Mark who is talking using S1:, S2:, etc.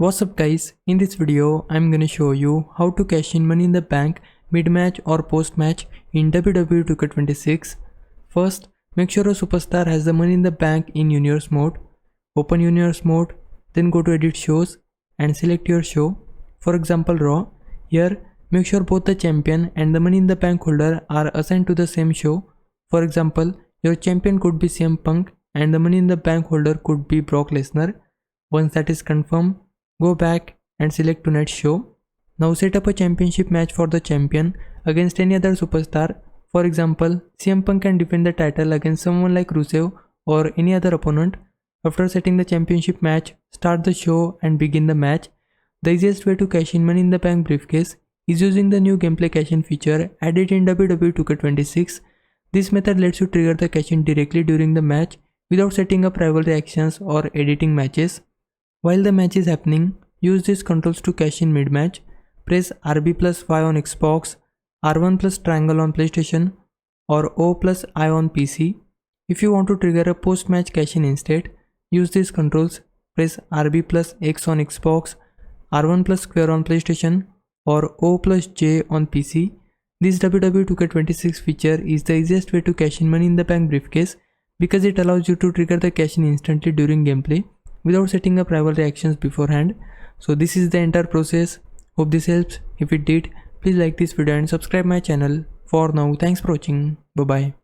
S1: What's up guys, in this video I'm gonna show you how to cash in money in the bank mid-match or post-match in WWE 2K26. First, make sure a superstar has the money in the bank in Universe mode. Open Universe mode, then go to edit shows and select your show, for example Raw. Here, make sure both the champion and the money in the bank holder are assigned to the same show. For example, your champion could be CM Punk and the money in the bank holder could be Brock Lesnar. Once that is confirmed, go back and select tonight's show. Now set up a championship match for the champion against any other superstar. For example, CM Punk can defend the title against someone like Rusev or any other opponent. After setting the championship match, start the show and begin the match. The easiest way to cash in money in the bank briefcase is using the new gameplay cash in feature added in WWE 2K26. This method lets you trigger the cash in directly during the match without setting up rivalry actions or editing matches. While the match is happening, use these controls to cash in mid-match. Press RB plus Y on Xbox, R1 plus triangle on PlayStation, or O plus I on PC. If you want to trigger a post-match cash in instead, use these controls. Press RB plus X on Xbox, R1 plus square on PlayStation, or O plus J on PC. This WWE 2K26 feature is the easiest way to cash in money in the bank briefcase because it allows you to trigger the cash in instantly during gameplay without setting up rivalry actions beforehand. So this is the entire process. Hope this helps. If it did, please like this video and subscribe my channel. For now, thanks for watching. Bye bye.